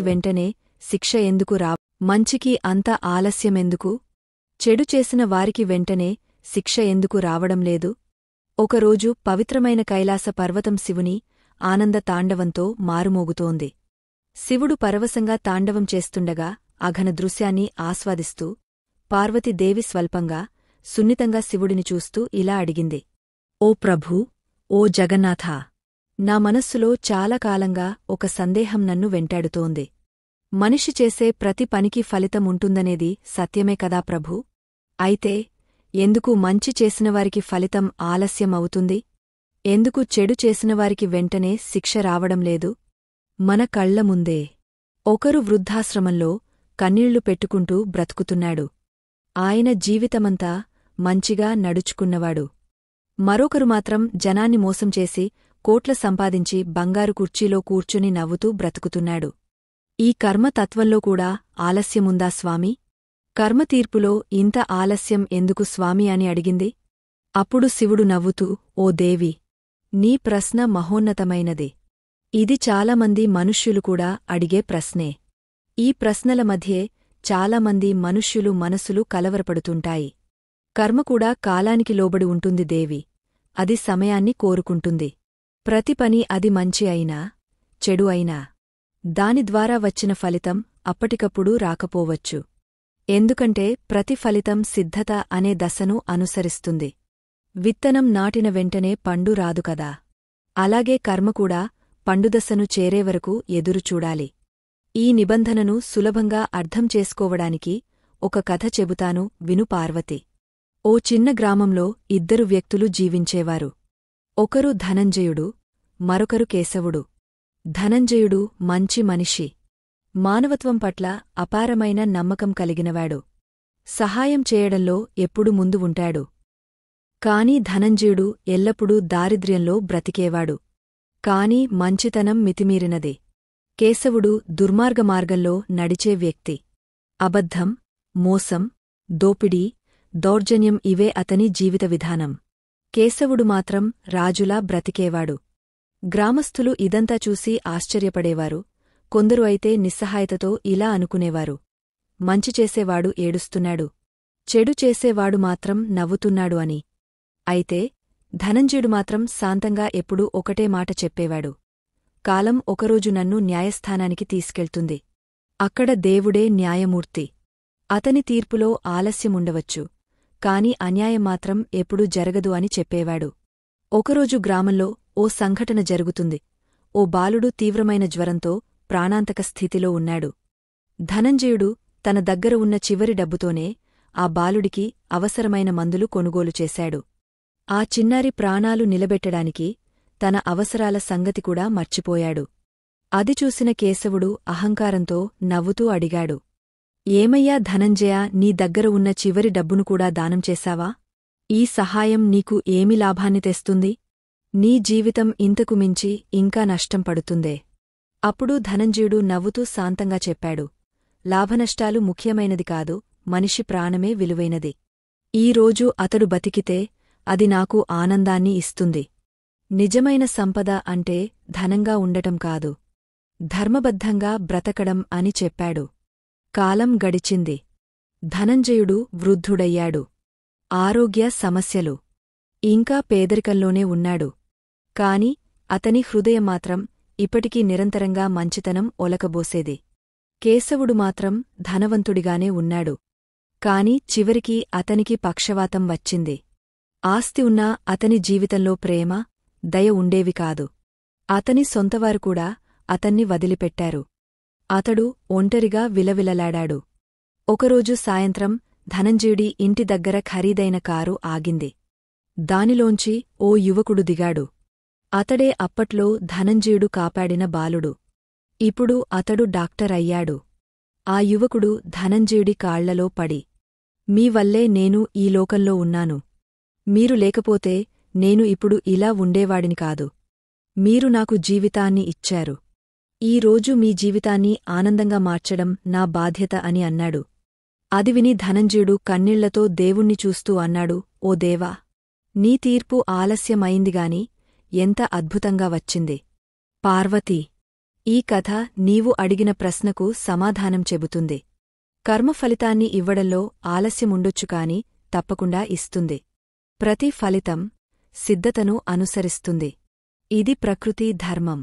వెంటనే శిక్ష ఎందుకు రా మంచికి అంత ఆలస్యమెందుకు? చెడు చేసిన వారికి వెంటనే శిక్ష ఎందుకు రావడం లేదు? ఒకరోజు పవిత్రమైన కైలాస పర్వతం శివుని ఆనంద తాండవంతో మారుమోగుతోంది. శివుడు పరవశంగా తాండవం చేస్తుండగా అఘన దృశ్యాన్ని ఆస్వాదిస్తూ పార్వతీదేవి స్వల్పంగా సున్నితంగా శివుడిని చూస్తూ ఇలా అడిగింది. ఓ ప్రభూ, ఓ జగన్నాథా! నా మనస్సులో చాలా కాలంగా ఒక సందేహం నన్ను వెంటాడుతోంది. మనిషి చేసే ప్రతి పనికి ఫలితం ఉంటుందనేది సత్యమే కదా ప్రభూ? అయితే ఎందుకు మంచి చేసినవారికి ఫలితం ఆలస్యం అవుతుంది? ఎందుకు చెడు చేసినవారికి వెంటనే శిక్ష రావడం లేదు? మన కళ్ల ముందే ఒకరు వృద్ధాశ్రమంలో కన్నీళ్లు పెట్టుకుంటూ బ్రతుకుతున్నాడు. ఆయన జీవితమంతా మంచిగా నడుచుకున్నవాడు. మరొకరు మాత్రం జనాన్ని మోసం చేసి కోట్ల సంపాదించి బంగారు కుర్చీలో కూర్చుని నవ్వుతూ బ్రతుకుతున్నాడు. ఈ కర్మతత్వంలో కూడా ఆలస్యముందా స్వామీ? కర్మతీర్పులో ఇంత ఆలస్యం ఎందుకు స్వామీ అని అడిగింది. అప్పుడు శివుడు నవ్వుతూ, ఓ దేవి! నీ ప్రశ్న మహోన్నతమైనది. ఇది చాలామంది మనుష్యులు కూడా అడిగే ప్రశ్నే. ఈ ప్రశ్నల మధ్యే చాలామంది మనుష్యులు మనసులు కలవరపడుతుంటాయి. కర్మ కూడా కాలానికి లోబడి ఉంటుంది దేవి. అది సమయాన్ని కోరుకుంటుంది. ప్రతి పని అది మంచి అయినా, చెడు అయినా దాని ద్వారా వచ్చిన ఫలితం అప్పటికప్పుడు రాకపోవచ్చు. ఎందుకంటే ప్రతి ఫలితం సిద్ధత అనే దశను అనుసరిస్తుంది. విత్తనం నాటిన వెంటనే పండు రాదు కదా. అలాగే కర్మ కూడా పండుదశను చేరేవరకు ఎదురుచూడాలి. ఈ నిబంధనను సులభంగా అర్థం చేసుకోవడానికి ఒక కథ చెబుతాను విను పార్వతి. ఓ చిన్న గ్రామంలో ఇద్దరు వ్యక్తులు జీవించేవారు. ఒకరు ధనంజయుడు, మరొకరు కేశవుడు. ధనంజయుడు మంచి మనిషి. మానవత్వం పట్ల అపారమైన నమ్మకం కలిగినవాడు. సహాయం చేయడంలో ఎప్పుడు ముందు ఉంటాడు. కాని ధనంజయుడు ఎల్లప్పుడూ దారిద్ర్యంలో బ్రతికేవాడు. కాని మంచితనం మితిమీరినది. కేశవుడు దుర్మార్గ మార్గంలో నడిచే వ్యక్తి. అబద్ధం, మోసం, దోపిడీ, దౌర్జన్యం ఇవే అతని జీవిత విధానం. కేశవుడు మాత్రం రాజులా బ్రతికేవాడు. గ్రామస్థులు ఇదంతా చూసి ఆశ్చర్యపడేవారు. కొందరు అయితే నిస్సహాయతతో ఇలా అనుకునేవారు. మంచి చేసేవాడు ఏడుస్తున్నాడు, చెడు చేసేవాడు మాత్రం నవ్వుతున్నాడు అని. అయితే ధనంజయుడు మాత్రం శాంతంగా ఎప్పుడూ ఒకటే మాట చెప్పేవాడు. కాలం ఒకరోజు నన్ను న్యాయస్థానానికి తీసుకెళ్తుంది. అక్కడ దేవుడే న్యాయమూర్తి. అతని తీర్పులో ఆలస్యముండవచ్చు, కాని అన్యాయం మాత్రం ఎప్పుడూ జరగదు అని చెప్పేవాడు. ఒకరోజు గ్రామంలో ఓ సంఘటన జరుగుతుంది. ఓ బాలుడు తీవ్రమైన జ్వరంతో ప్రాణాంతక స్థితిలో ఉన్నాడు. ధనంజయుడు తన దగ్గర ఉన్న చివరి డబ్బుతోనే ఆ బాలుడికి అవసరమైన మందులు కొనుగోలు చేశాడు. ఆ చిన్నారి ప్రాణాలు నిలబెట్టడానికి తన అవసరాల సంగతి కూడా మర్చిపోయాడు. అది చూసిన కేశవుడు అహంకారంతో నవ్వుతూ అడిగాడు. ఏమయ్యా ధనంజయ, నీ దగ్గర ఉన్న చివరి డబ్బును కూడా దానం చేశావా? ఈ సహాయం నీకు ఏమి లాభాన్ని తెస్తుంది? నీ జీవితం ఇంతకు మించి ఇంకా నష్టం పడుతుందే. అప్పుడు ధనంజయుడు నవ్వుతూ శాంతంగా చెప్పాడు. లాభనష్టాలు ముఖ్యమైనది కాదు, మనిషి ప్రాణమే విలువైనది. ఈరోజు అతడు బతికితే అది నాకు ఆనందాన్ని ఇస్తుంది. నిజమైన సంపద అంటే ధనంగా ఉండటం కాదు, ధర్మబద్ధంగా బ్రతకడం అని చెప్పాడు. కాలం గడిచింది. ధనంజయుడు వృద్ధుడయ్యాడు. ఆరోగ్య సమస్యలు. ఇంకా పేదరికంలోనే ఉన్నాడు. కాని అతని హృదయం మాత్రం ఇప్పటికీ నిరంతరంగా మంచితనం ఒలకబోసేది. కేశవుడు మాత్రం ధనవంతుడిగానే ఉన్నాడు. కాని చివరికి అతనికి పక్షవాతం వచ్చింది. ఆస్తి ఉన్నా అతని జీవితంలో ప్రేమ, దయ ఉండేవి కాదు. అతని సొంతవారు కూడా అతన్ని వదిలిపెట్టారు. అతడు ఒంటరిగా విలవిలలాడాడు. ఒకరోజు సాయంత్రం ధనంజయుడి ఇంటి దగ్గర ఖరీదైన కారు ఆగింది. దానిలోంచి ఓ యువకుడు దిగాడు. అతడే అప్పట్లో ధనంజయుడు కాపాడిన బాలుడు. ఇప్పుడు అతడు డాక్టర్ అయ్యాడు. ఆ యువకుడు ధనంజయుడి కాళ్లలో పడి, మీ వల్లే నేను ఈ లోకంలో ఉన్నాను. మీరు లేకపోతే నేను ఇప్పుడు ఇలా ఉండేవాడిని కాదు. మీరు నాకు జీవితాన్ని ఇచ్చారు. ఈ రోజు మీ జీవితాన్ని ఆనందంగా మార్చడం నా బాధ్యత అని అన్నాడు. అది విని ధనంజయుడు కన్నీళ్లతో దేవుణ్ణి చూస్తూ అన్నాడు, ఓ దేవా! నీ తీర్పు ఆలస్యమైందిగాని ఎంత అద్భుతంగా వచ్చింది. పార్వతీ! ఈ కథ నీవు అడిగిన ప్రశ్నకు సమాధానం చెబుతుంది. కర్మ ఫలితాన్ని ఇవ్వడంలో ఆలస్యముండొచ్చు కాని తప్పకుండా ఇస్తుంది. ప్రతి ఫలితం సిద్ధతను అనుసరిస్తుంది. ఇది ప్రకృతి ధర్మం.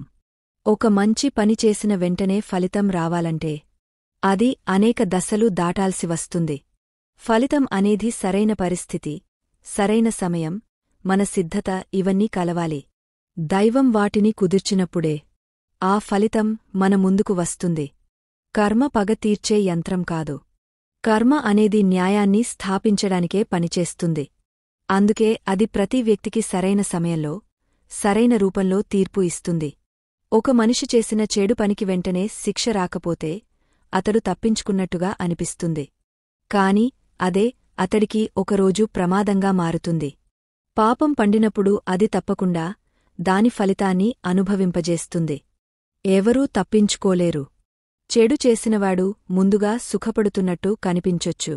ఒక మంచి పని చేసిన వెంటనే ఫలితం రావాలంటే అది అనేక దశలు దాటాల్సి వస్తుంది. ఫలితం అనేది సరైన పరిస్థితి, సరైన సమయం, మన సిద్ధత ఇవన్నీ కలవాలి. దైవం వాటిని కుదిర్చినప్పుడే ఆ ఫలితం మన ముందుకు వస్తుంది. కర్మ పగ తీర్చే యంత్రం కాదు. కర్మ అనేది న్యాయాన్ని స్థాపించడానికే పనిచేస్తుంది. అందుకే అది ప్రతి వ్యక్తికి సరైన సమయంలో, సరైన రూపంలో తీర్పు ఇస్తుంది. ఒక మనిషి చేసిన చెడు పనికి వెంటనే శిక్ష రాకపోతే అతడు తప్పించుకున్నట్టుగా అనిపిస్తుంది. కాని అదే అతడికి ఒకరోజు ప్రమాదంగా మారుతుంది. పాపం పండినప్పుడు అది తప్పకుండా దాని ఫలితాన్ని అనుభవింపజేస్తుంది. ఎవరూ తప్పించుకోలేరు. చెడు చేసినవాడు ముందుగా సుఖపడుతున్నట్టు కనిపించొచ్చు.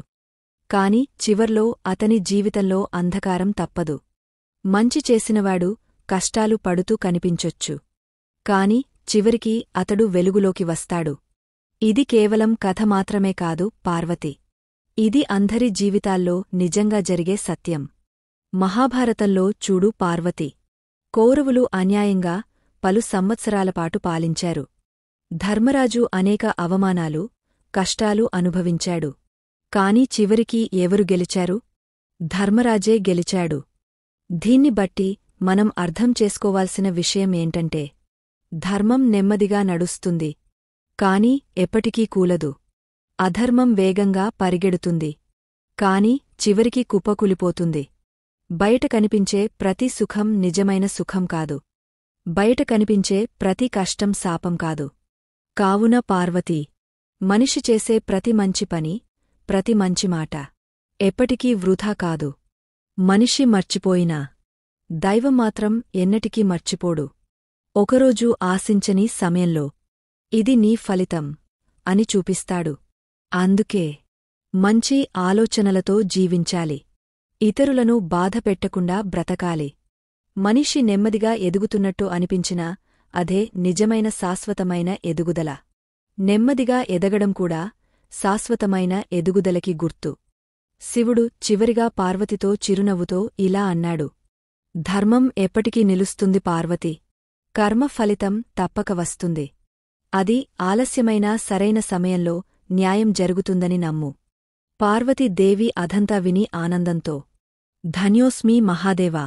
కాని చివర్లో అతని జీవితంలో అంధకారం తప్పదు. మంచి చేసినవాడు కష్టాలు పడుతూ కనిపించొచ్చు. కాని చివరికి అతడు వెలుగులోకి వస్తాడు. ఇది కేవలం కథ మాత్రమే కాదు పార్వతి. ఇది అందరి జీవితాల్లో నిజంగా జరిగే సత్యం. మహాభారతంలో చూడు పార్వతి. కౌరవులు అన్యాయంగా పలు సంవత్సరాలపాటు పాలించారు. ధర్మరాజు అనేక అవమానాలు, కష్టాలు అనుభవించాడు. కాని చివరికి ఎవరు గెలిచారు? ధర్మరాజే గెలిచాడు. దీన్ని బట్టి మనం అర్థం చేసుకోవాల్సిన విషయం ఏంటంటే ధర్మం నెమ్మదిగా నడుస్తుంది. కాని ఎప్పటికీ కూలదు. అధర్మం వేగంగా పరిగెడుతుంది. కాని చివరికి కుప్పకూలిపోతుంది. బయట కనిపించే ప్రతి సుఖం నిజమైన సుఖం కాదు. బయట కనిపించే ప్రతి కష్టం శాపం కాదు. కావున పార్వతీ, మనిషి చేసే ప్రతి మంచి పని, ప్రతి మంచి మాట ఎప్పటికీ వృధా కాదు. మనిషి మర్చిపోయినా దైవం మాత్రం ఎన్నటికీ మర్చిపోడు. ఒకరోజు ఆశించని సమయంలో ఇది నీ ఫలితం అని చూపిస్తాడు. అందుకే మంచి ఆలోచనలతో జీవించాలి. ఇతరులను బాధపెట్టకుండా బ్రతకాలి. మనిషి నెమ్మదిగా ఎదుగుతున్నట్టు అనిపించినా అదే నిజమైన శాశ్వతమైన ఎదుగుదల. నెమ్మదిగా ఎదగడం కూడా శాశ్వతమైన ఎదుగుదలకి గుర్తు. శివుడు చివరిగా పార్వతితో చిరునవ్వుతో ఇలా అన్నాడు: ధర్మం ఎప్పటికీ నిలుస్తుంది పార్వతి. కర్మ ఫలితం తప్పక వస్తుంది. అది ఆలస్యమైనా సరైన సమయంలో న్యాయం జరుగుతుందని నమ్ము. పార్వతీదేవి అదంతా విని ఆనందంతో ధన్యోస్మి మహాదేవా!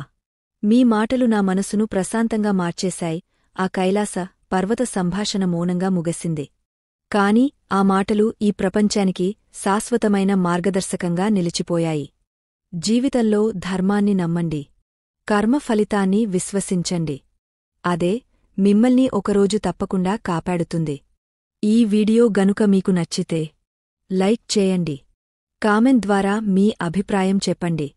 మీ మాటలు నా మనసును ప్రశాంతంగా మార్చేశాయి. ఆ కైలాస పర్వత సంభాషణ మౌనంగా ముగిసింది. కాని ఆ మాటలు ఈ ప్రపంచానికి శాశ్వతమైన మార్గదర్శకంగా నిలిచిపోయాయి. జీవితంలో ధర్మాన్ని నమ్మండి. కర్మ ఫలితాన్ని విశ్వసించండి. అదే మిమ్మల్ని ఒకరోజు తప్పకుండా కాపాడుతుంది. ఈ వీడియో గనుక మీకు నచ్చితే లైక్ చేయండి. కామెంట్ ద్వారా మీ అభిప్రాయం చెప్పండి.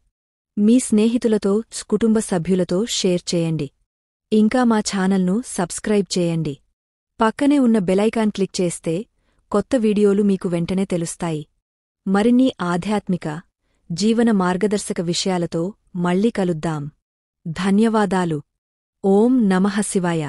మీ స్నేహితులతో, కుటుంబ సభ్యులతో షేర్ చేయండి. ఇంకా మా ఛానల్ను సబ్స్క్రైబ్ చేయండి. పక్కనే ఉన్న బెలైకాన్ క్లిక్ చేస్తే కొత్త వీడియోలు మీకు వెంటనే తెలుస్తాయి. మరిన్ని ఆధ్యాత్మిక, జీవన మార్గదర్శక విషయాలతో మళ్ళీ కలుద్దాం. ధన్యవాదాలు. ఓం నమః శివాయ.